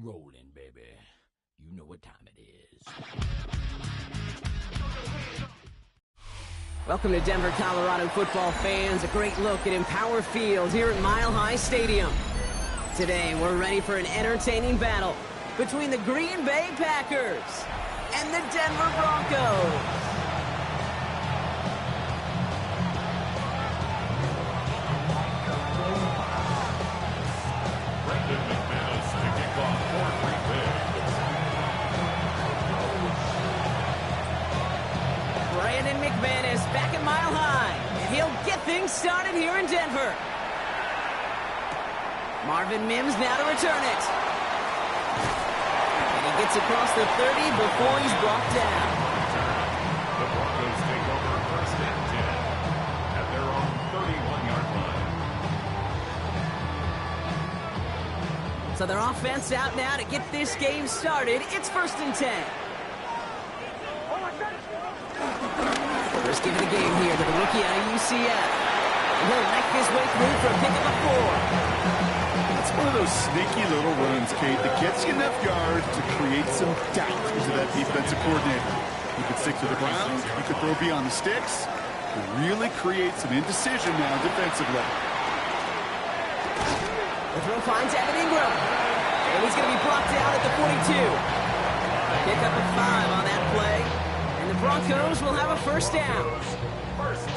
rolling, baby. You know what time it is. Welcome to Denver, Colorado football fans. A great look at Empower Field here at Mile High Stadium. Today, we're ready for an entertaining battle between the Green Bay Packers and the Denver Broncos. Back at Mile High, and he'll get things started here in Denver. Marvin Mims now to return it. And he gets across the 30 before he's brought down. The Broncos take over first and 10 at their own 31-yard line. So their offense out now to get this game started. It's first and 10. First give it a game here to the rookie out of UCF. And he'll make his way through for a pick of a 4. It's one of those sneaky little runs, Kate, that gets you enough yards to create some doubt into that defensive coordinator. You could stick to the ground, you could throw beyond the sticks, and really create some indecision now defensively. The throw finds Evan Ingram. And he's going to be blocked out at the 42. Pick up a 5 on that play. And the Broncos will have a first down.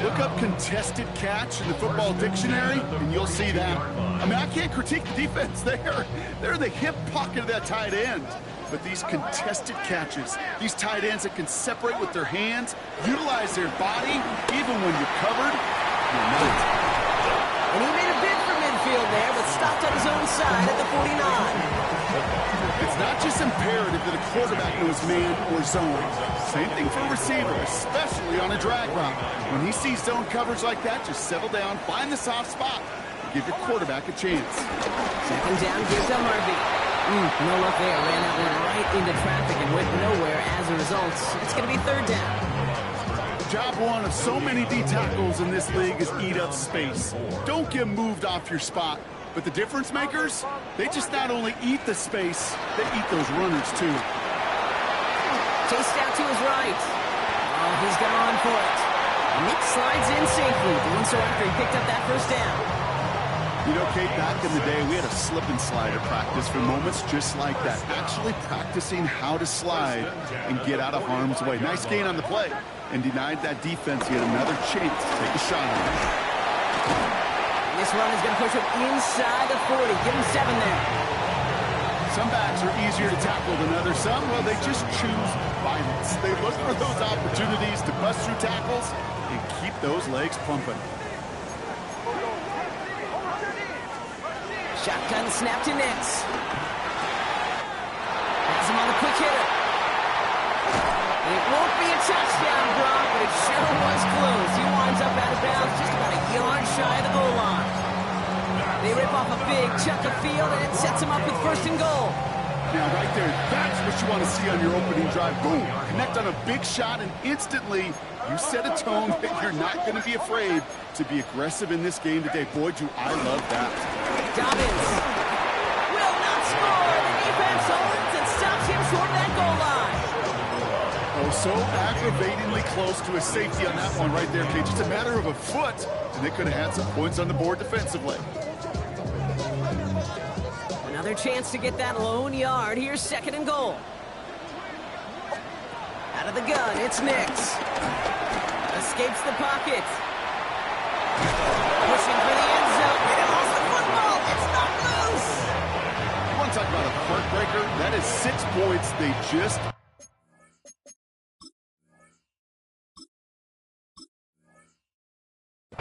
Look up contested catch in the football dictionary, and you'll see that. I mean, I can't critique the defense there. They're the hip pocket of that tight end. But these contested catches, these tight ends that can separate with their hands, utilize their body, even when you're covered, you're not. And he made a bid for midfield there, but stopped on his own side at the 49. It's not just imperative that a quarterback knows man or zone. Same thing for a receiver, especially on a drag route. When he sees zone coverage like that, just settle down, find the soft spot, and give your quarterback a chance. Second down, gives to Harvey. No luck there. Ran that one right into traffic and went nowhere as a result. It's going to be third down. Job one of so many D tackles in this league is eat up space. Don't get moved off your spot. But the difference makers, they just not only eat the space, they eat those runners too. Chased out to his right. Oh, he's gone for it. Nick slides in safely, doing so after he picked up that first down. You know, Kate, back in the day, we had a slip and slide at practice for moments just like that. Actually practicing how to slide and get out of harm's way. Nice gain on the play, and denied that defense yet another chance to take a shot on it. This run is going to push him inside the 40. Give him 7 there. Some backs are easier to tackle than others. Some, well, they just choose violence. They look for those opportunities to bust through tackles and keep those legs pumping. Shotgun snap to Nix. Has him on the quick hitter. It won't be a touchdown, Brock, but it sure was close. He winds up out of bounds just about a yard shy of the goal line. They rip off a big chunk of field, and it sets him up with first and goal. Now, right there, that's what you want to see on your opening drive. Boom! Connect on a big shot, and instantly you set a tone that you're not going to be afraid to be aggressive in this game today. Boy, do I love that. Dobbins will not score. The defense holds and stops him short of that goal line. Oh, so aggravatingly close to a safety on that one right there, Kate. Just a matter of a foot, and they could have had some points on the board defensively. Another chance to get that lone yard. Here's second and goal. Out of the gun, it's Nix. Escapes the pocket. Pushing for the end zone. And it lost the football. It's not loose. You want to talk about a heartbreaker? That is 6 points they just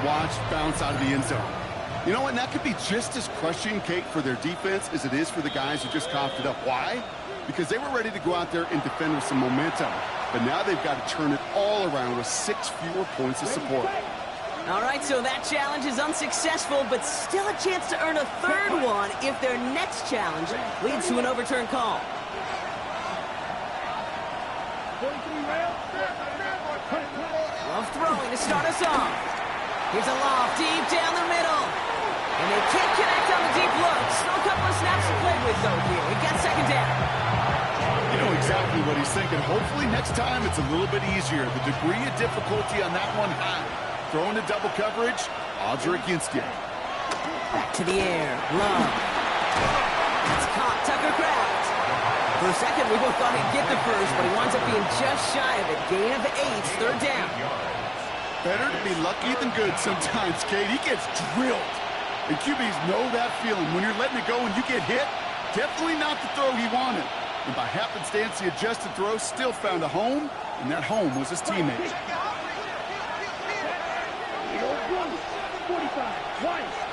watched bounce out of the end zone. You know what? That could be just as crushing, Kate, for their defense as it is for the guys who just coughed it up. Why? Because they were ready to go out there and defend with some momentum. But now they've got to turn it all around with 6 fewer points of support. All right, so that challenge is unsuccessful, but still a chance to earn a third one if their next challenge leads to an overturned call. Love throwing to start us off. Here's a lob deep down the middle. And they can't connect on the deep look. Still a couple of snaps to play with, though, here. We've got second down. You know exactly what he's thinking. Hopefully next time it's a little bit easier. The degree of difficulty on that one high. Throwing to double coverage, odds are against you. Back to the air. Love. It's caught. Tucker Kraft. For a second, we both thought he'd get the first, but he winds up being just shy of it. Gain of 8, third down. Better to be lucky than good sometimes, Kate. He gets drilled. And QBs know that feeling. When you're letting it go and you get hit, definitely not the throw he wanted. And by happenstance, the adjusted throw still found a home, and that home was his teammate. 45.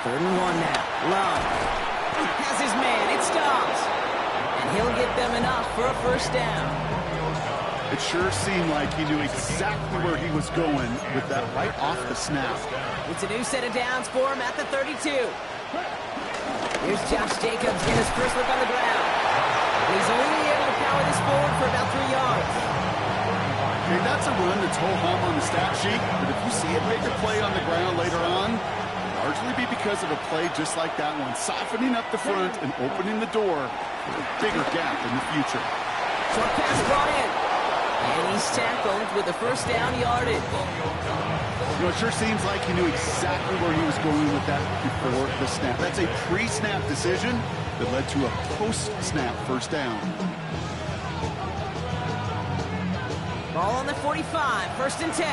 Third and 1 now. Love. Has his man. It stops. And he'll get them enough for a first down. It sure seemed like he knew exactly where he was going with that right off the snap. It's a new set of downs for him at the 32. Here's Josh Jacobs in his first look on the ground. And he's only able to power this forward for about 3 yards. Okay, that's a run that's ho-hum on the stat sheet, but if you see a bigger play on the ground later on, largely be because of a play just like that one, softening up the front and opening the door for a bigger gap in the future. Short pass brought in. And he's tackled with the first down yardage. You know, it sure seems like he knew exactly where he was going with that before the snap. That's a pre-snap decision that led to a post-snap first down. Ball on the 45, first and 10.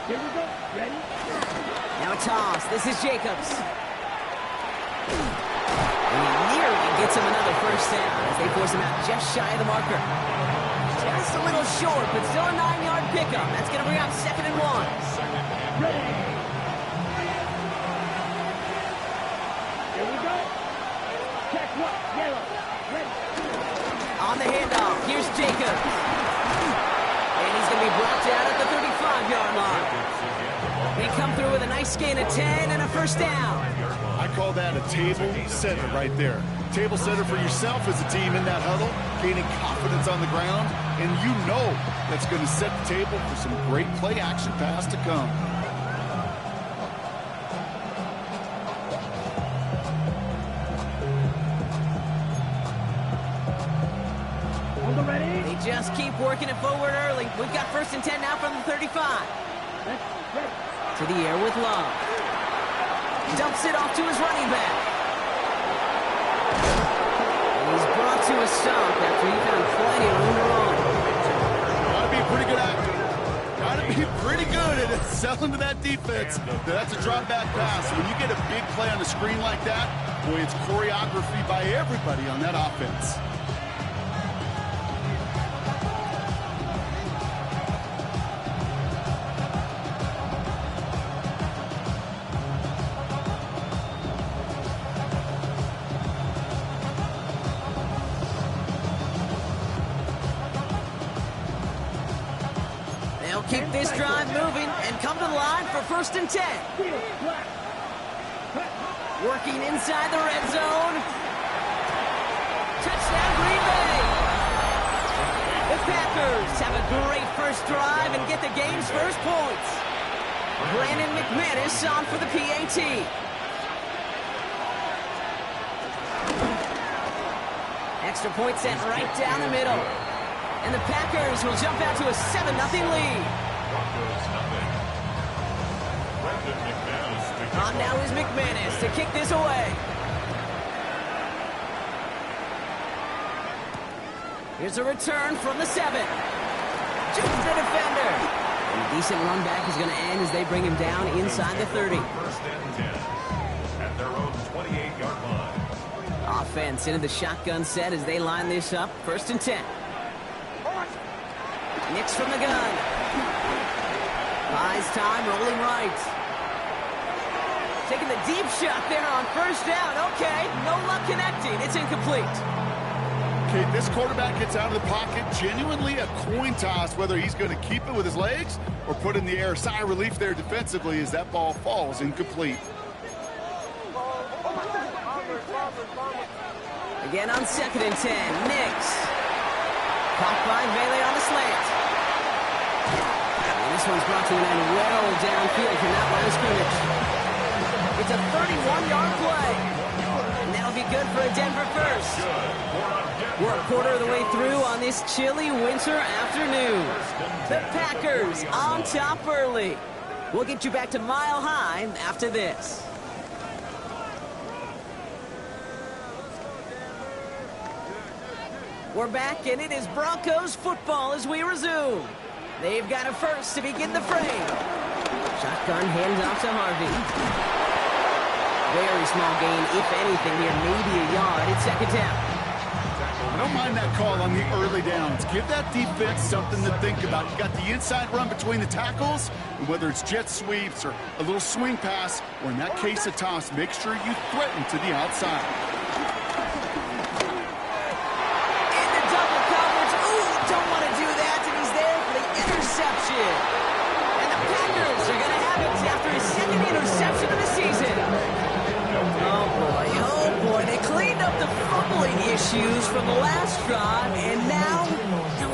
Here we go. Ready? Now a toss. This is Jacobs. And he nearly gets him another first down as they force him out just shy of the marker. Just a little short, but still a 9-yard pickup. That's going to bring out second and 1. Ready? Here we go. Check one. Yellow. Ready? On the handoff, here's Jacobs. And he's going to be brought down at the 35-yard line. They come through with a nice gain of 10 and a first down. I call that a table setter right there. Table setter for yourself as a team in that huddle, gaining confidence on the ground, and you know that's going to set the table for some great play action pass to come. On the ready? They just keep working it forward early. We've got first and 10 now from the 35. Ready? To the air with Love. Dumps it off to his running back. And he's brought to a stop after he found plenty of room to run. Gotta be a pretty good actor. Gotta be pretty good at selling to that defense. That's a drop back pass. When you get a big play on the screen like that, boy, it's choreography by everybody on that offense. Keep this drive moving and come to the line for first and 10. Working inside the red zone. Touchdown, Green Bay. The Packers have a great first drive and get the game's first points. Brandon McManus on for the PAT. Extra point sent right down the middle. And the Packers will jump out to a 7-0 lead. On now is McManus to kick this away. Here's a return from the 7. Jukes the defender. And a decent run back is going to end as they bring him down inside the 30. First and 10 at their own 28-yard line. Offense into the shotgun set as they line this up. First and 10. Nix from the gun. Buys time, rolling right. Taking the deep shot there on first down. Okay, no luck connecting. It's incomplete. Okay, this quarterback gets out of the pocket. Genuinely a coin toss whether he's going to keep it with his legs or put in the air. Sigh of relief there defensively as that ball falls incomplete. Again on second and 10. Nix. Caught by Vele on the slant. And this one's brought to an end well downfield from that line of scrimmage. It's a 31-yard play. And that'll be good for a Denver first. We're a quarter of the way through on this chilly winter afternoon. The Packers on top early. We'll get you back to Mile High after this. We're back, and it is Broncos football as we resume. They've got a first to begin the frame. Shotgun handoff to Harvey. Very small gain, if anything here, maybe a yard. It's second down. I don't mind that call on the early downs. Give that defense something to think about. You got the inside run between the tackles, and whether it's jet sweeps or a little swing pass, or in that case a toss, make sure you threaten to the outside. Into double coverage. Ooh, don't want to do that, and he's there for the interception. And the Packers are going to have it after his second interception of the season. Oh boy, they cleaned up the fumbling issues from the last drive, and now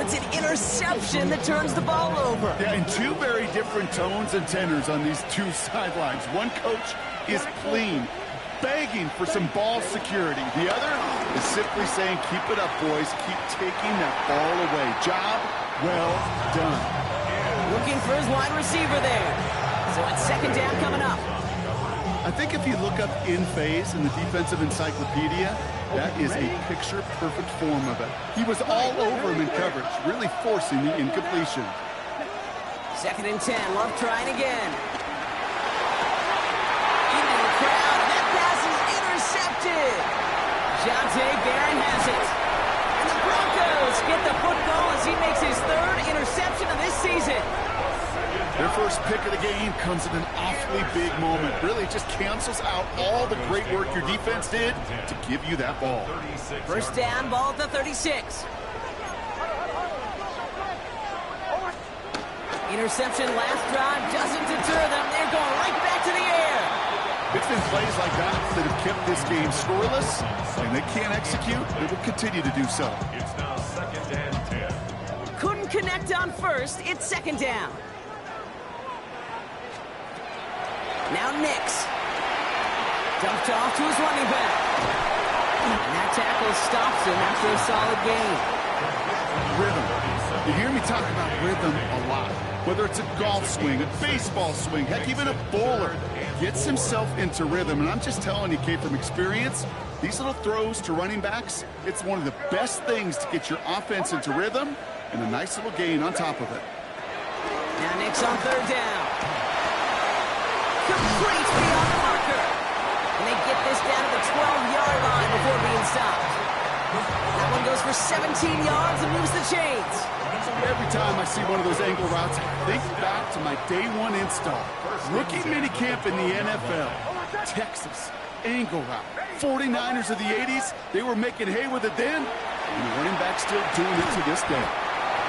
it's an interception that turns the ball over. Yeah, and two very different tones and tenors on these two sidelines. One coach is clean, begging for some ball security. The other is simply saying, keep it up, boys. Keep taking that ball away. Job well done. Looking for his wide receiver there. So it's second down coming up. I think if you look up in phase in the defensive encyclopedia, that is a picture-perfect form of it. He was all over him in coverage, really forcing the incompletion. Second and 10. Love trying again. Into the crowd, and that pass is intercepted. Jonte Barron has it. And the Broncos get the football as he makes his third interception of this season. Their first pick of the game comes at an awfully big moment. Really just cancels out all the great work your defense did to give you that ball. First down, ball at the 36. Interception last drive doesn't deter them. They're going right back to the air. It's been plays like that that have kept this game scoreless, and they can't execute. They will continue to do so. It's now second and 10. Couldn't connect on first. It's second down. Now Nix. Dumped off to his running back. And that tackle stops him after a solid gain. Rhythm. You hear me talk about rhythm a lot. Whether it's a golf swing, a baseball swing, heck, even a bowler gets himself into rhythm. And I'm just telling you, Kate, from experience, these little throws to running backs, it's one of the best things to get your offense into rhythm and a nice little gain on top of it. Now Nix on third down. Complete beyond the marker. And they get this down to the 12-yard line before being stopped. That one goes for 17 yards and moves the chains. Every time I see one of those angle routes, I think back to my day one install. Rookie minicamp in the NFL. Texas, angle route. 49ers of the 80s, they were making hay with it then, and the running back's still doing it to this day.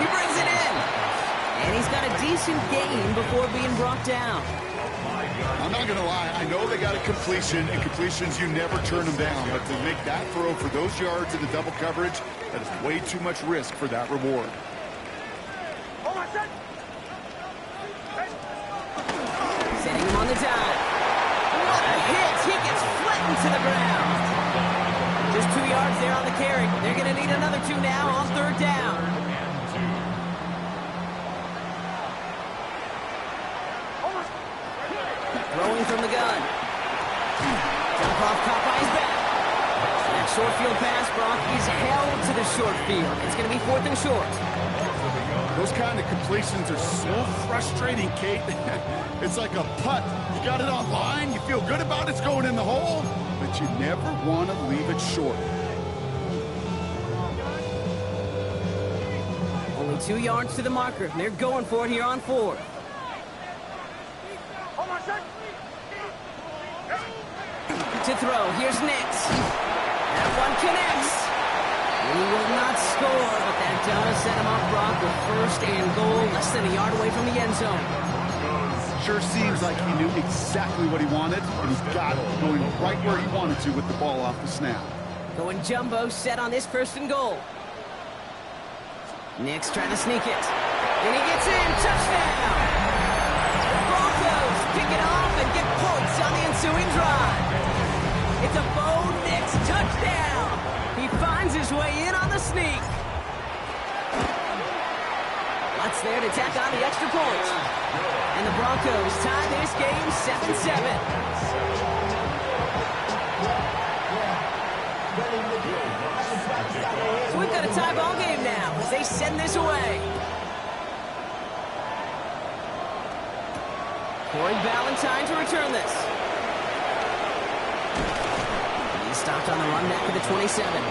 He brings it in. And he's got a decent gain before being brought down. I'm not going to lie, I know they got a completion, and completions, you never turn them down. But to make that throw for those yards in the double coverage, that is way too much risk for that reward. Setting him on the dive. What a hit! He gets flattened to the ground. Just 2 yards there on the carry. They're going to need another 2 now on third down. Throwing from the gun. Dump off, caught by his back. That short field pass, Brock, is held to the short field. It's going to be fourth and short. Those kind of completions are so frustrating, Kate. It's like a putt. You got it on line, you feel good about it's going in the hole, but you never want to leave it short. Only 2 yards to the marker. They're going for it here on fourth. To throw. Here's Nix. That one connects. He will not score, but that does set him up, Brock, with first and goal, less than a yard away from the end zone. Sure seems like he knew exactly what he wanted, and he got it, going right where he wanted to with the ball off the snap. Going jumbo set on this first and goal. Nick's trying to sneak it. And he gets in. Touchdown! The Broncos pick it off and get points on the ensuing drive. It's a Bo Nix touchdown. He finds his way in on the sneak. Lutz there to tack on the extra point. And the Broncos tie this game 7-7. So we've got a tie ball game now as they send this away. Corey Ballantyne to return this. He's stopped on the run back at the 27.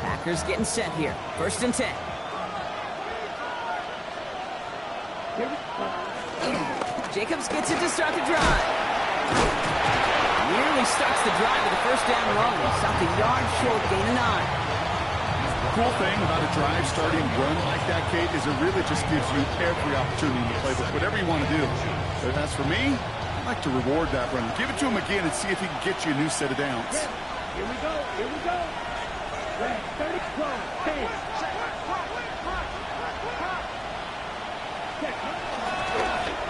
Packers getting set here. 1st and 10. Jacobs gets it to start the drive. Nearly starts the drive with a 1st down run. Stopped a yard short, gain of 9. The cool thing about a drive starting run like that, Kate, is it really just gives you every opportunity in the playbook, whatever you want to do. But as for me, I like to reward that run. Give it to him again and see if he can get you a new set of downs. Here we go. Here we go. 30, 12, 10.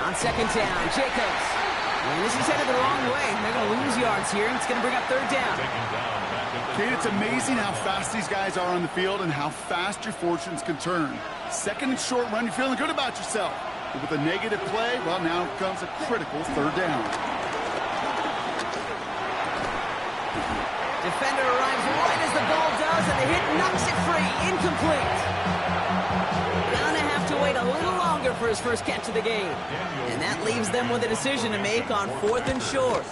On 2nd down, Jacobs. And this is headed the wrong way. They're going to lose yards here, and it's going to bring up 3rd down. Kate, it's amazing how fast these guys are on the field and how fast your fortunes can turn. 2nd and short run, you're feeling good about yourself. But with a negative play, well, now comes a critical 3rd down. Defender arrives right as the ball does, and the hit knocks it free. Incomplete. Gonna have to wait a little longer for his first catch of the game. And that leaves them with a decision to make on 4th and short.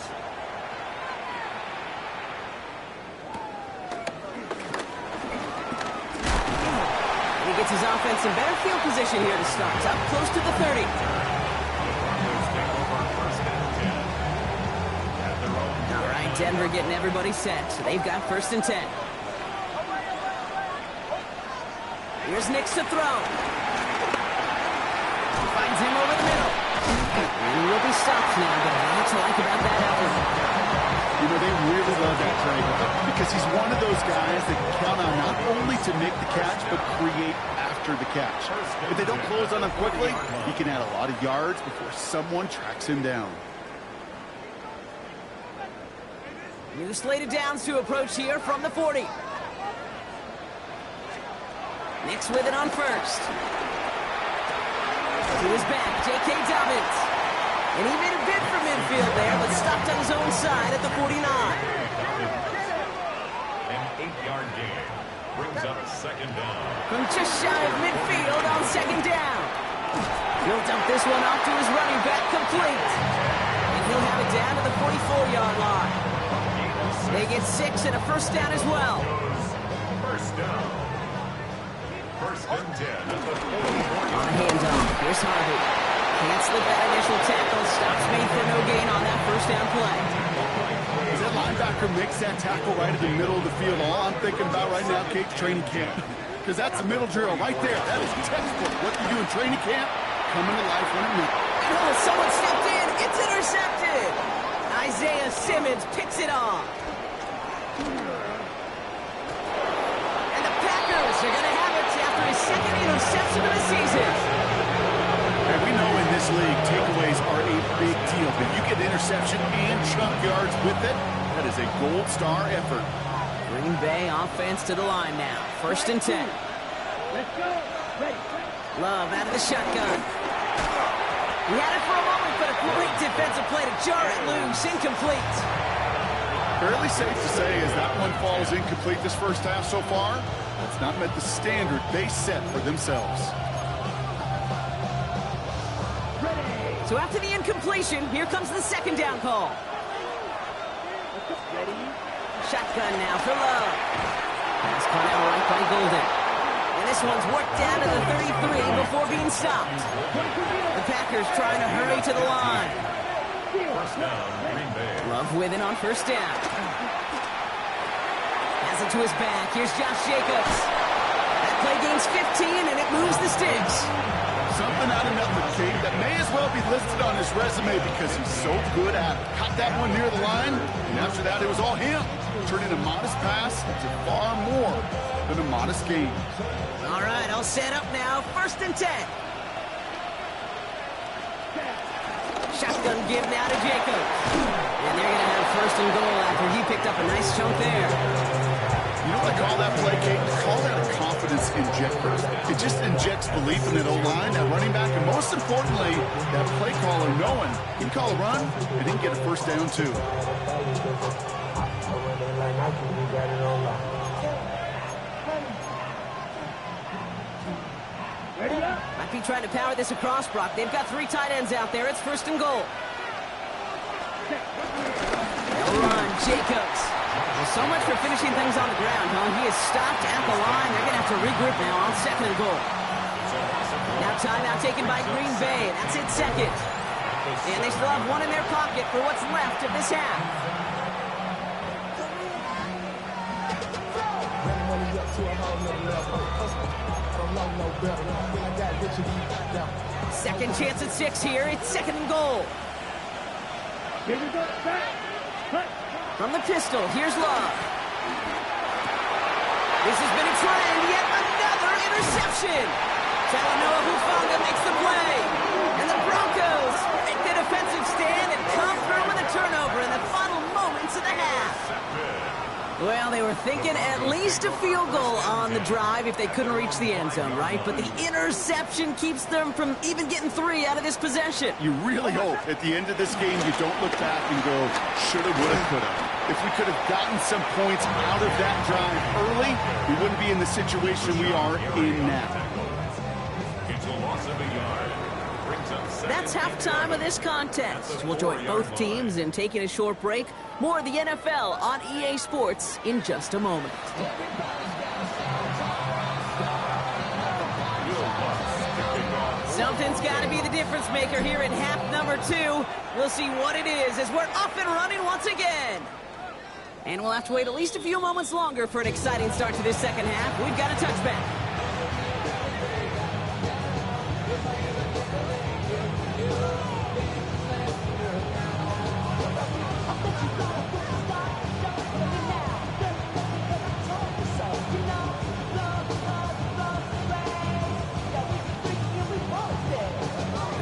He gets his offense in better field position here to start. It's up close to the 30. All right, Denver getting everybody set. So they've got 1st and 10. Here's Nix to throw. He finds him over the middle. And he'll be stopped now, but lots to like about that effort. You know, they really love that play because he's one of those guys that can count on not only to make the catch, but create after the catch. If they don't close on him quickly, he can add a lot of yards before someone tracks him down. New slate of downs to approach here from the 40. Nix with it on 1st. To his back, J.K. Dobbins. And he made a bid for midfield there, but stopped on his own side at the 49. An 8-yard gain brings up 2nd down. From just shy of midfield on 2nd down. He'll dump this one off to his running back, complete. And he'll have it down to the 44-yard line. They get 6 and a 1st down as well. 1st down. 1st and 10 at the 44. On a handoff, here's Harvey. Can't slip that initial tackle. Stops made for no gain on that 1st down play. As that linebacker makes that tackle right in the middle of the field, all I'm thinking about right now, Kate, training camp. Because that's the middle drill right there. That is textbook. What you do in training camp, coming to life when it matters. Oh, someone stepped in. It's intercepted. Isaiah Simmons picks it off. And the Packers are going to have it after his 2nd interception of the season. And we know in this league, takeaways are a big deal. But you get interception and chunk yards with it, that is a gold star effort. Green Bay offense to the line now. 1st and 10. Let's go. Ready. Love out of the shotgun. He had it for a moment, but a great defensive play to jar it loose. Incomplete. Fairly safe to say as that one falls incomplete this 1st half so far, that's not met the standard they set for themselves. So after the incompletion, here comes the 2nd down call. Ready. Shotgun now for Love. Pass caught out right by Golden. And this one's worked down to the 33 before being stopped. The Packers trying to hurry to the line. 1st down, Green Bay. Love with it on 1st down. Has it to his back. Here's Josh Jacobs. That play gains 15, and it moves the sticks. Something out of nothing, King, that may as well be listed on his resume because he's so good at it. Caught that one near the line, and after that, it was all him. Turning a modest pass into far more than a modest gain. All right, I'll set up now. 1st and 10. Shotgun give now to Jacobs. And they're going to have 1st and goal after he picked up a nice chunk there. You know what I call that play, Kate? Call that a confidence injector. It just injects belief in that O-line, that running back, and most importantly, that play caller knowing he can call a run and he can get a 1st down too. Might be trying to power this across, Brock. They've got 3 tight ends out there. It's 1st and goal. They'll run, Jacobs. Well, so much for finishing things on the ground, huh? He is stopped at the line. They're going to have to regroup now on 2nd and goal. Now timeout taken by Green Bay. That's it, 2nd. And they still have 1 in their pocket for what's left of this half. Second chance at 6 here. It's 2nd and goal. From the pistol, here's Love. This has been a trend, yet another interception. Talanoa Hufanga makes the play. And the Broncos make the defensive stand and come through with a turnover in the final moments of the half. Well, they were thinking at least a field goal on the drive if they couldn't reach the end zone, right? But the interception keeps them from even getting 3 out of this possession. You really hope at the end of this game you don't look back and go, shoulda, woulda, coulda. If we could have gotten some points out of that drive early, we wouldn't be in the situation we are in now. It's a loss of a yard. That's halftime of this contest. We'll join both teams in taking a short break. More of the NFL on EA Sports in just a moment. Something's got to be the difference maker here in half number 2. We'll see what it is as we're up and running once again. And we'll have to wait at least a few moments longer for an exciting start to this 2nd half. We've got a touchback.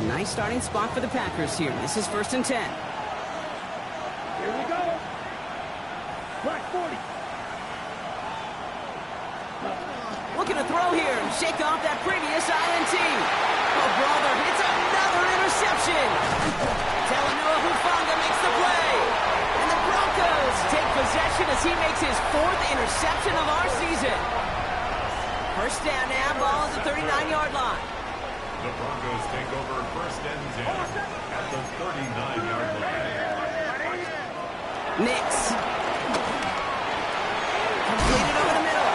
Nice starting spot for the Packers here. This is 1st and 10. Here we go. Black 40. Looking to throw here and shake off that previous INT. Oh, brother, it's another interception. Talanoa Hufanga makes the play. And the Broncos take possession as he makes his 4th interception of our season. 1st down now, ball at the 39-yard line. The Broncos take over 1st and 10 at the 39-yard line. Nix. Completed over the middle.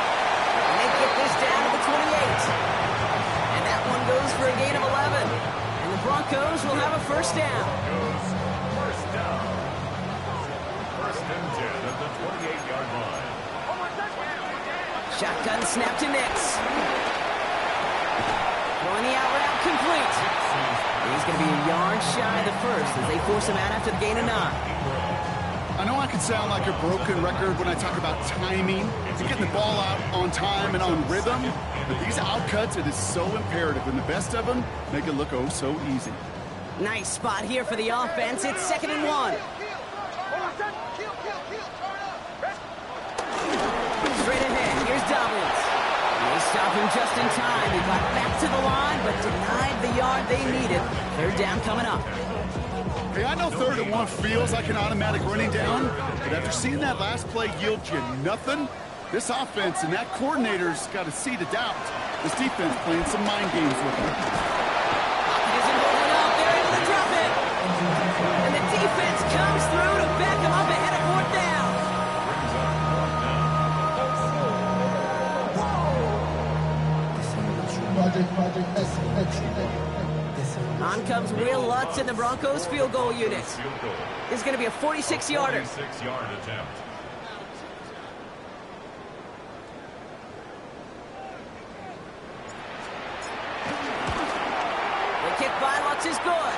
And they get this down to the 28. And that one goes for a gain of 11. And the Broncos will have a 1st down. Goes 1st down. 1st and 10 at the 28-yard line. Shotgun snap to Nix. Throwing the out route complete. He's going to be a yard shy of the 1st as they force him out after the gain of 9. I know I can sound like a broken record when I talk about timing and getting the ball out on time and on rhythm, but these outcuts, it is so imperative, and the best of them make it look oh so easy. Nice spot here for the offense. It's 2nd and 1. Straight ahead, here's Dobbins. They stop him just in time. He got back to the line, but denied the yard they needed. 3rd down coming up. Hey, I know 3rd and 1 feels like an automatic running down, but after seeing that last play yield you nothing, this offense and that coordinator's got a seed of doubt. This defense playing some mind games with them. Pocket isn't holding up. They're able to drop it. And the defense comes through to back him up ahead of 4th down. On comes Will Lutz in the Broncos field goal unit. This is going to be a 46-yarder. 46-yard attempt. kick by Lutz is good.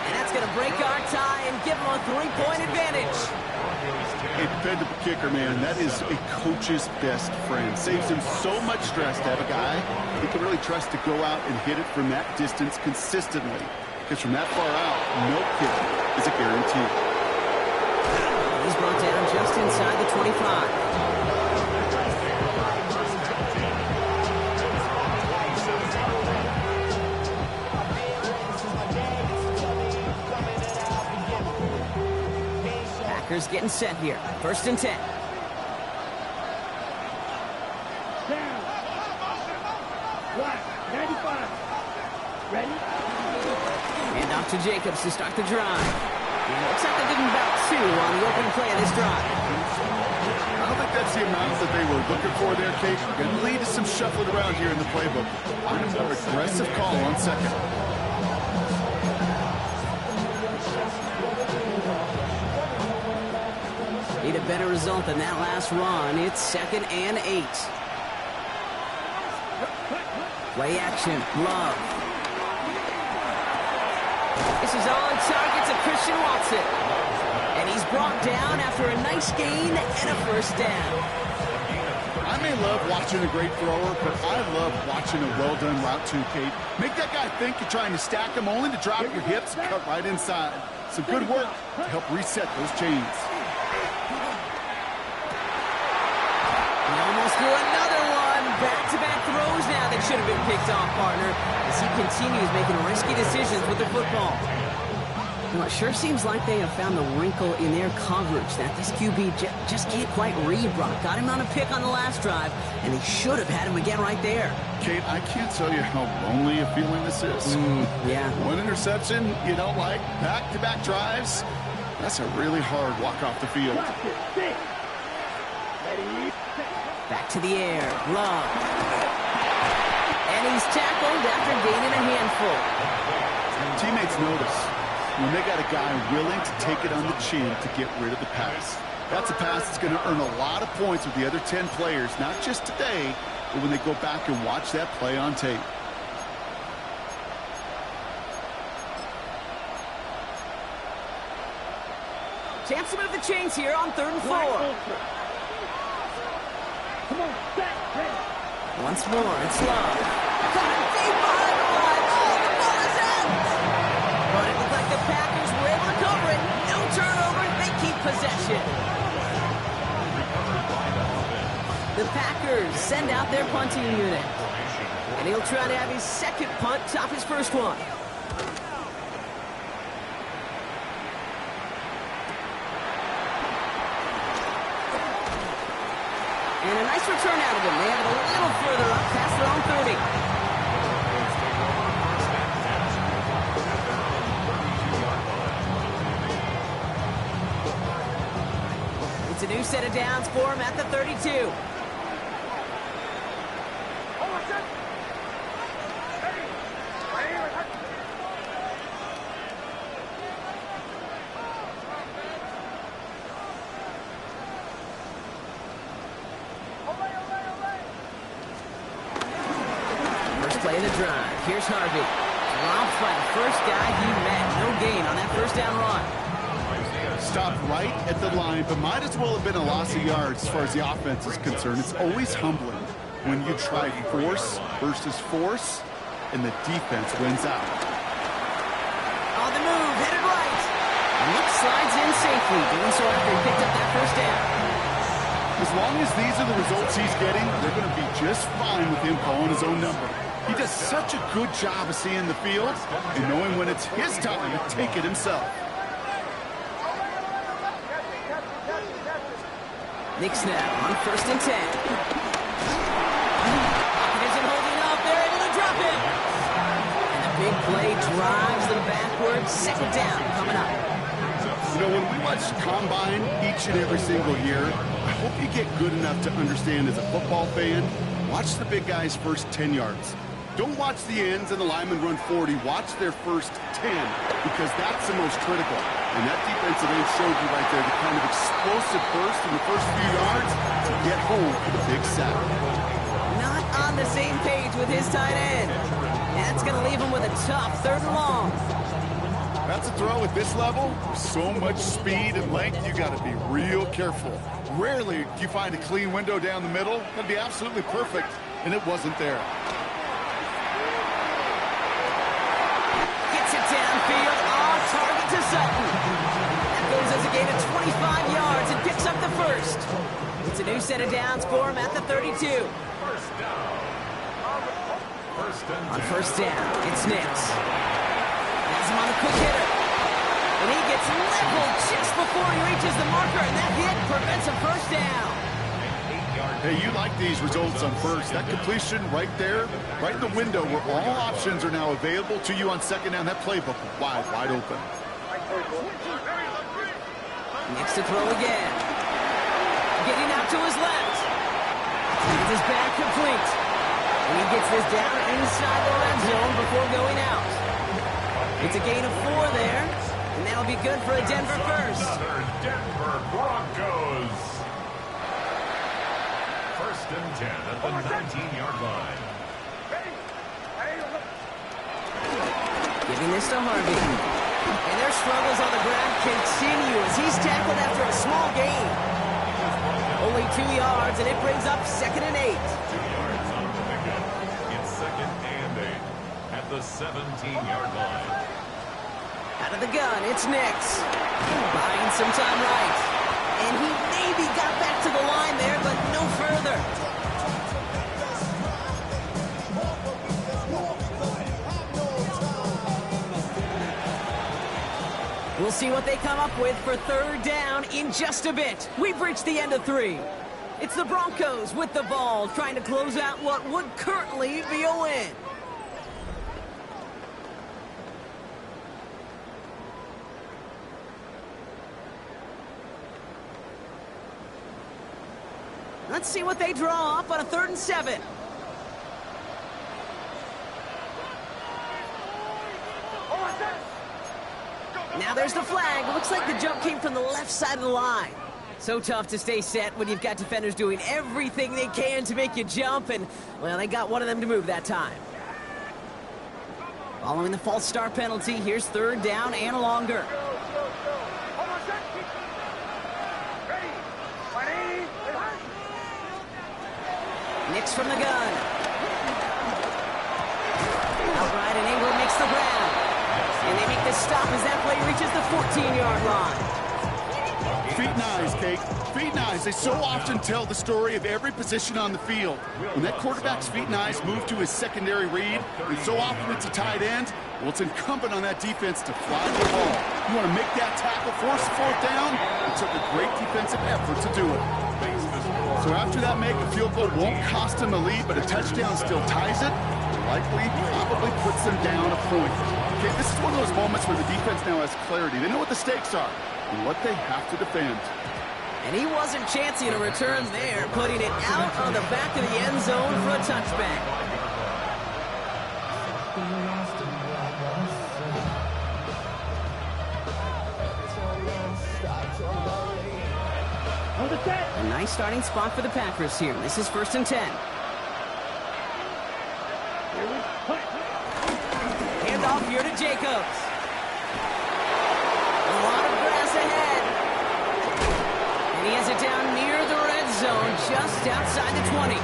And that's going to break our tie and give them a 3-point advantage. A dependable kicker, man. That is a coach's best friend. Saves him so much stress to have a guy he can really trust to go out and hit it from that distance consistently. Because from that far out, no kick is a guarantee. He's brought down just inside the 25. Packers getting set here. 1st and 10. Down. Black, 95. Ready? And off to Jacobs to start the drive. And it looks like they're getting about 2 on the opening play of this drive. I don't think that's the amount that they were looking for there, Kate. Going to lead to some shuffling around here in the playbook. Find a more aggressive call on 2nd. Need a better result than that last run. It's 2nd and 8. Play action. Love. This is on target to Christian Watson. And he's brought down after a nice gain and a 1st down. I may love watching a great thrower, but I love watching a well-done route too, Kate. Make that guy think you're trying to stack him only to drop your hips and cut right inside. Some good work to help reset those chains. He almost threw another one. Back-to-back throws now that should have been picked off, partner, as he continues making risky decisions with the football. You know, it sure seems like they have found a wrinkle in their coverage that this QB just can't quite read, Brock. Got him on a pick on the last drive, and he should have had him again right there. Kate, I can't tell you how lonely a feeling this is. Yeah. One interception, you don't like back-to-back drives. That's a really hard walk off the field. Back to the air. Love. And he's tackled after gaining a handful. Teammates notice when they got a guy willing to take it on the chin to get rid of the pass. That's a pass that's going to earn a lot of points with the other 10 players, not just today, but when they go back and watch that play on tape. Chance to move the chains here on 3rd and 4. Come on, set, ready. Once more, it's Love. Caught him deep behind the line. Oh, the ball is out! But it looked like the Packers were able to cover it. No turnover. They keep possession. The Packers send out their punting unit. And he'll try to have his 2nd punt top his 1st one. And a nice return out of them. They have it a little further up past their own 30. It's a new set of downs for him at the 32. Play of the drive. Here's Harvey. Dropped by the first guy he met. No gain on that 1st down run. Stopped right at the line, but might as well have been a loss of yards as far as the offense is concerned. It's always humbling when you try force versus force, and the defense wins out. On the move, headed right. Nick slides in safely, doing so after he picked up that 1st down. As long as these are the results he's getting, they're going to be just fine with him calling his own number. He does such a good job of seeing the field and knowing when it's his time to take it himself. Nick snap on 1st and 10. Pocket isn't holding up. They're able to drop it. And the big play drives them backwards. 2nd down coming up. You know, when we watch Combine each and every single year, I hope you get good enough to understand as a football fan, watch the big guys' first 10 yards. Don't watch the ends and the linemen run 40. Watch their first 10, because that's the most critical. And that defensive end showed you right there the kind of explosive burst in the first few yards to get home for the big sack. Not on the same page with his tight end. That's going to leave him with a tough 3rd and long. That's a throw at this level. So much speed and length, you got to be real careful. Rarely do you find a clean window down the middle. That'd be absolutely perfect, and it wasn't there. Gets it downfield, on target to Sutton. That goes as a gain of 25 yards and picks up the 1st. It's a new set of downs for him at the 32. First down. On 1st down, it's Nix. Has him on the quick hitter. And he gets leveled just before he reaches the marker, and that hit prevents a 1st down. Hey, you like these results on 1st. That completion right there, right in the window where all options are now available to you on 2nd down. That playbook wide open. Nix to throw again. Getting out to his left. With his back complete. And he gets this down inside the red zone before going out. It's a gain of 4 there, and that'll be good for a Denver 1st. Another Denver Broncos. 1st and 10 at the 19-yard line. Giving this to Harvey. And their struggles on the ground continue as he's tackled after a small gain. Only 2 yards, and it brings up 2nd and 8. 2 yards on the pickup. It's 2nd and 8 at the 17-yard line. Out of the gun, it's Nix. Buying some time right. And he maybe got back to the line there, but no further. We'll see what they come up with for 3rd down in just a bit. We've reached the end of 3. It's the Broncos with the ball, trying to close out what would currently be a win. Let's see what they draw up on a 3rd and 7. Now there's the flag. Looks like the jump came from the left side of the line. So tough to stay set when you've got defenders doing everything they can to make you jump, and, well, they got one of them to move that time. Following the false start penalty, here's 3rd down and longer. Nix from the gun. Outright, and Ingram makes the grab. And they make the stop as that play reaches the 14-yard line. Feet and eyes, Kate. Feet and eyes. They so often tell the story of every position on the field. When that quarterback's feet and eyes move to his secondary read, and so often it's a tight end, well, it's incumbent on that defense to fly the ball. You want to make that tackle, force the 4th down? It took a great defensive effort to do it. So after that make, a field goal won't cost them a lead, but a touchdown still ties it. Likely, probably puts them down a point. Okay, this is one of those moments where the defense now has clarity. They know what the stakes are and what they have to defend. And he wasn't chancing a return there, putting it out on the back of the end zone for a touchback. A nice starting spot for the Packers here. This is 1st and 10. Handoff here to Jacobs. A lot of grass ahead. And he has it down near the red zone, just outside the 20.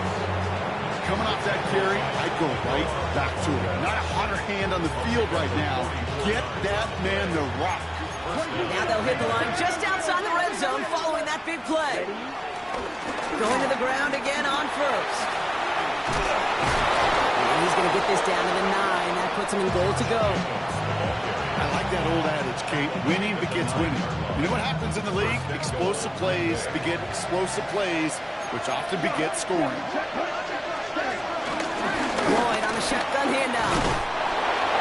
Coming off that carry, I'd go right back to him. Not a hotter hand on the field right now. Get that man the rock. Now they'll hit the line just outside the red zone following that big play. Going to the ground again on 1st. And he's going to get this down to the 9. That puts him in goal to go. I like that old adage, Kate. Winning begets winning. You know what happens in the league? Explosive plays beget explosive plays, which often beget scoring. Lloyd on the shotgun handoff.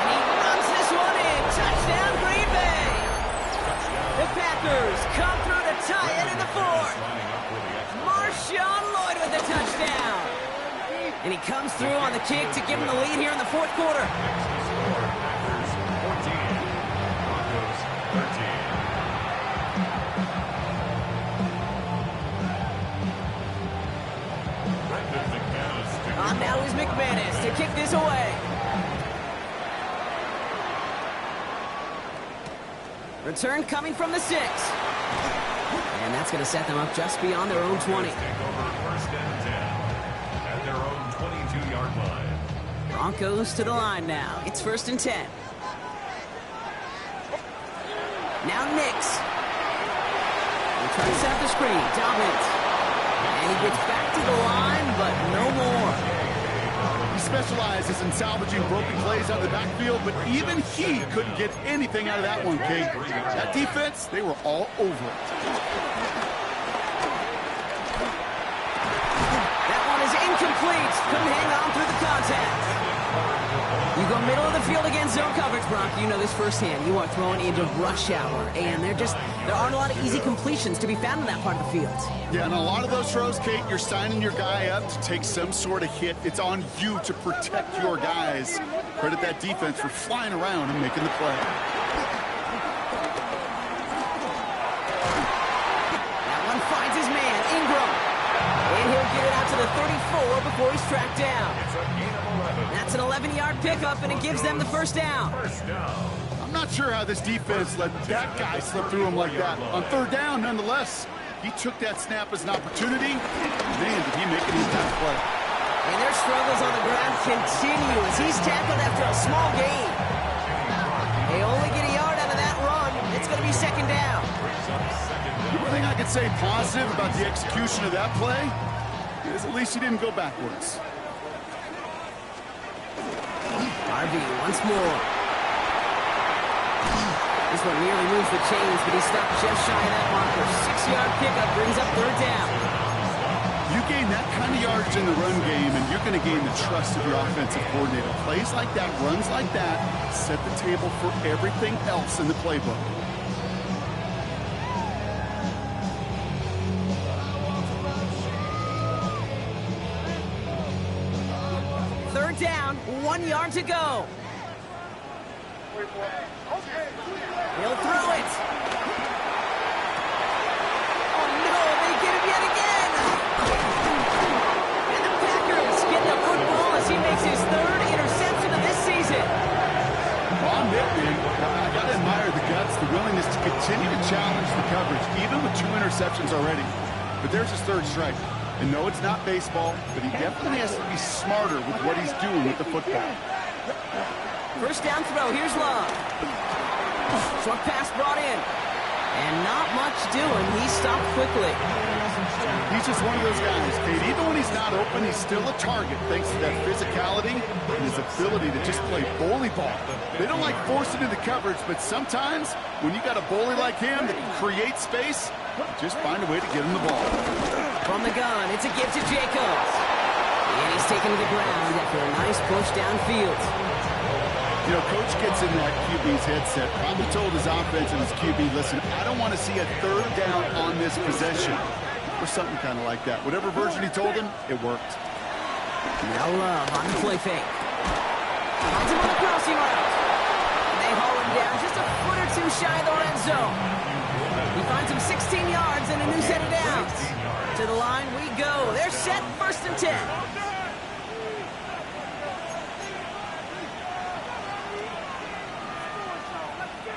And he runs this one in. Touchdown, Green Bay. The Packers come through to tie it in the 4th. Marshawn Lloyd with the touchdown. And he comes through on the kick to give him the lead here in the 4th quarter. 14. Broncos 13. On now is McManus to kick this away. Return coming from the 6. And that's going to set them up just beyond their own 20. Take over first and 10 at their own 22-yard line. Broncos to the line now. It's first and 10. Now Nix. He tries to set up the screen. Dobbins. And he gets back to the line, but no more. He specializes in salvaging broken plays out of the backfield, but even he couldn't get anything out of that one, Kate. That defense, they were all over it. That one is incomplete. Couldn't hang on through the contact. You go middle of the field against zone coverage, Brock. You know this firsthand. You are throwing into rush hour, and there aren't a lot of easy completions to be found in that part of the field. Yeah, and a lot of those throws, Kate, you're signing your guy up to take some sort of hit. It's on you to protect your guys. Credit that defense for flying around and making the play. That one finds his man, Ingram. And he'll get it out to the 34 before he's tracked down. It's a gain of 11. That's an 11-yard pickup, and it gives them the first down. First down. I'm not sure how this defense let that guy slip through him like that. On third down, nonetheless, he took that snap as an opportunity. Man, did he make an impact play. And their struggles on the ground continue as he's tackled after a small gain. They only get a yard out of that run. It's going to be second down. The only thing I could say positive about the execution of that play is at least he didn't go backwards. RB once more. This one nearly moves the chains, but he stopped just shy of that marker. 6-yard pickup brings up third down. You gain that kind of yardage in the run game, and you're going to gain the trust of your offensive coordinator. Plays like that, runs like that, set the table for everything else in the playbook. Third down, 1 yard to go. He'll throw it. Oh no, they get him yet again. And the Packers get the football as he makes his 3rd interception of this season. Well, I'm with you. I got to admire the guts, the willingness to continue to challenge the coverage, even with 2 interceptions already. But there's his 3rd strike. And no, it's not baseball, but he definitely has to be smarter with what he's doing with the football. First down throw, here's Love. Short pass brought in. And not much doing. He stopped quickly. He's just one of those guys, Kate. Even when he's not open, he's still a target thanks to that physicality and his ability to just play bully ball. They don't like forcing into coverage, but sometimes when you got a bully like him that can create space, just find a way to get him the ball. From the gun, it's a give to Jacobs. And he's taken to the ground after a nice push downfield. You know, Coach gets in that QB's headset, probably told his offense and his QB, listen, I don't want to see a 3rd down on this possession. Or something kind of like that. Whatever version he told him, it worked. Now Love on the play fake. Finds him on the crossing route. And they haul him down just a foot or 2 shy of the red zone. He finds him 16 yards and a new set of downs. To the line we go. They're set, first and 10.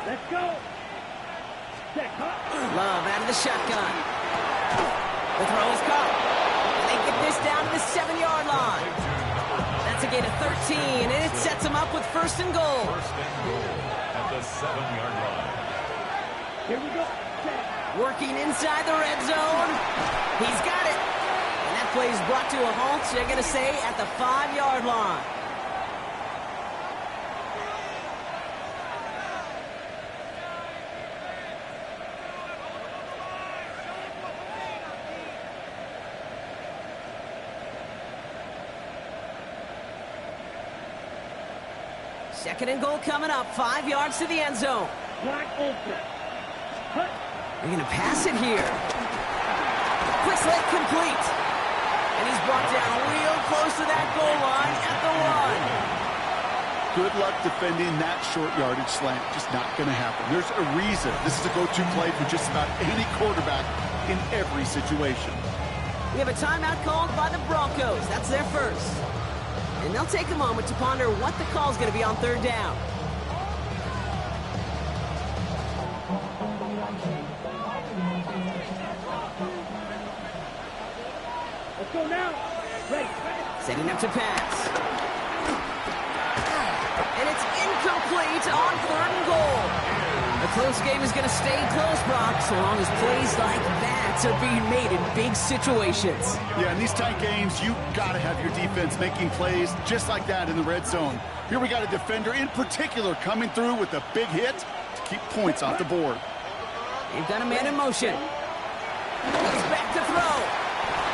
Let's go. Check. Love out of the shotgun. The throw is caught. And they get this down to the 7-yard line. That's a gain of 13, and it sets them up with first and goal. First and goal at the 7-yard line. Here we go. Check. Working inside the red zone. He's got it. And that play is brought to a halt, they're going to say, at the 5-yard line. Second and goal coming up, 5 yards to the end zone. Wide open. Hut. They're going to pass it here. Quick slant complete. And he's brought down real close to that goal line at the 1. Good luck defending that short yardage slant. Just not going to happen. There's a reason this is a go-to play for just about any quarterback in every situation. We have a timeout called by the Broncos. That's their first. And they'll take a moment to ponder what the call is going to be on third down. go now. Ready. Setting up to pass. And it's incomplete on 3rd and goal. The close game is going to stay close, Brock, so long as plays like that are being made in big situations. Yeah, in these tight games, you got to have your defense making plays just like that in the red zone. Here we got a defender in particular coming through with a big hit to keep points off the board. They've got a man in motion. He's back to throw.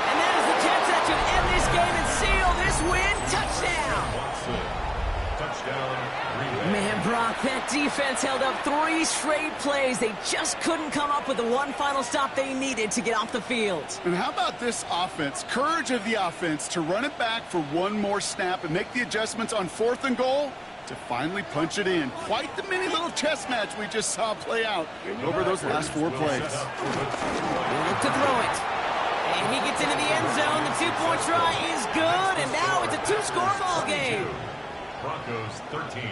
And that is the catch that should end this game and seal this win. Touchdown! Touchdown, Green Bay. Man, Brock, that defense held up 3 straight plays. They just couldn't come up with the one final stop they needed to get off the field. And how about this offense? Courage of the offense to run it back for one more snap and make the adjustments on 4th and goal to finally punch it in. Quite the mini little chess match we just saw play out over those last 4 plays. He'll look to throw it. And he gets into the end zone. The 2-point try is good, and now it's a 2-score ball game. Broncos 13.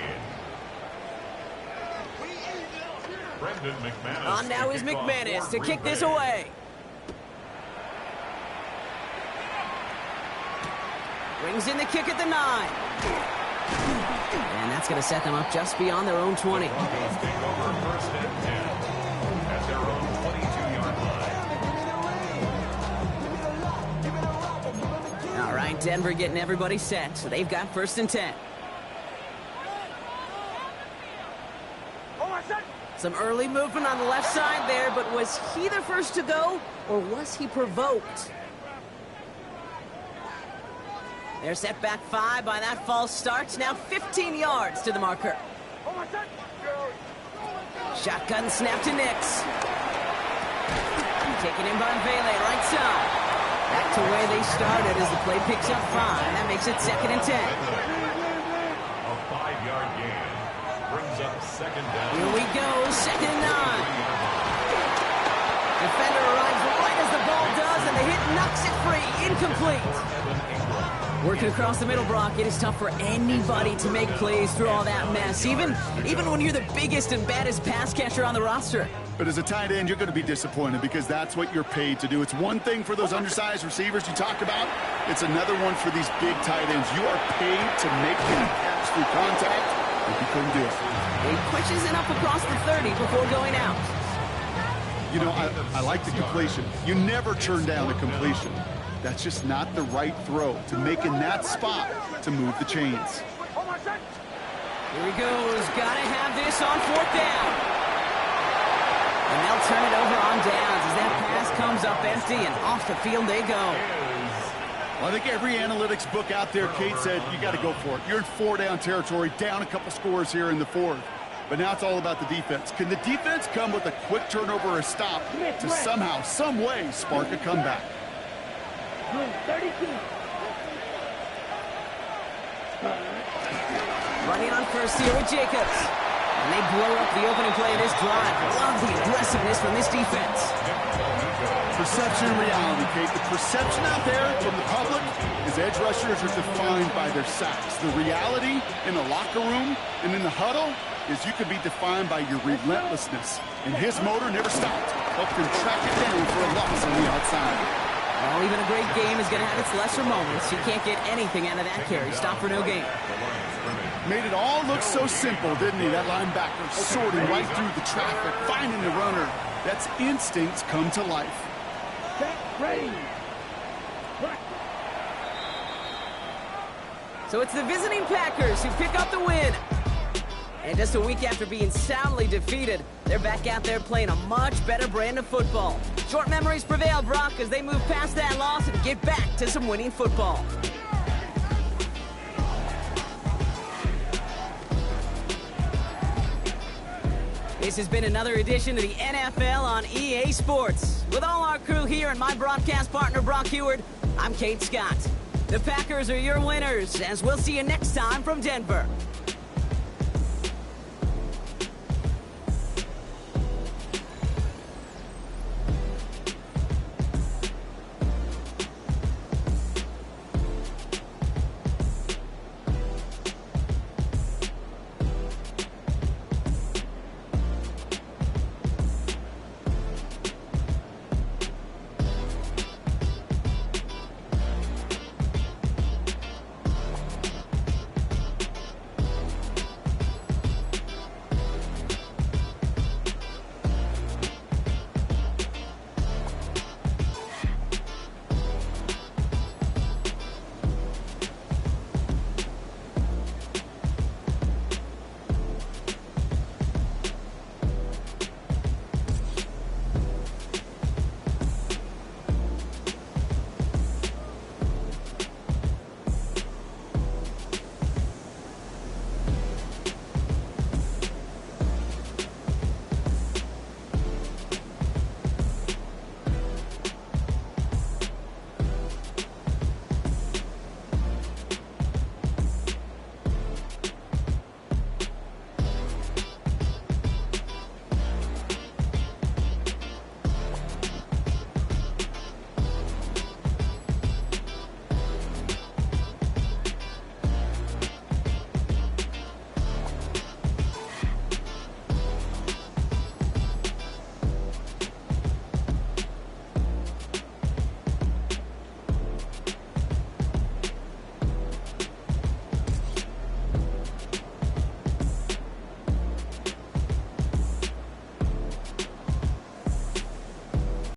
Brendan McManus. On now is McManus to kick this away. Brings in the kick at the 9. And that's going to set them up just beyond their own 20. Broncos take over 1st and 10 at their own 22-yard line. All right, Denver getting everybody set, so they've got 1st and 10. Some early movement on the left side there, but was he the first to go, or was he provoked? They're set back 5 by that false start. Now 15 yards to the marker. Shotgun snap to Nix. Taken in by Vele, right side. Back to where they started as the play picks up 5. That makes it 2nd and 10. A 5-yard gain brings up 2nd down. Here we go, 2nd and 9. Defender arrives right as the ball does, and the hit knocks it free. Incomplete. Working across the middle, Brock, it is tough for anybody to make plays through all that mess, even when you're the biggest and baddest pass catcher on the roster. But as a tight end, you're going to be disappointed because that's what you're paid to do. It's one thing for those undersized receivers you talk about. It's another one for these big tight ends. You are paid to make them catch through contact, and you couldn't do it. He pushes it up across the 30 before going out. You know, I like the completion. You never turn down a completion. That's just not the right throw to make in that spot to move the chains. Here he goes. Got to have this on 4th down. And they'll turn it over on downs as that pass comes up empty, and off the field they go. Well, I think every analytics book out there, Kate, said you got to go for it. You're in 4-down territory, down a couple scores here in the 4th. But now it's all about the defense. Can the defense come with a quick turnover or a stop to somehow, some way, spark a comeback? 32. Running on first here with Jacobs. And they blow up the opening play of this drive. Love the aggressiveness from this defense. Perception and reality, Kate. The perception out there from the public is edge rushers are defined by their sacks. The reality in the locker room and in the huddle is you can be defined by your relentlessness. And his motor never stopped. Helped him track it down for a loss on the outside. Well, even a great game is going to have its lesser moments. You can't get anything out of that carry. Stop for no gain. Made it all look so simple, didn't he? That linebacker sorting right through the traffic, finding the runner. That's instincts come to life. Ready. So it's the visiting Packers who pick up the win. And just a week after being soundly defeated, they're back out there playing a much better brand of football. Short memories prevail, Brock, as they move past that loss and get back to some winning football. This has been another edition of the NFL on EA Sports. With all our crew here and my broadcast partner, Brock Heward, I'm Kate Scott. The Packers are your winners, as we'll see you next time from Denver.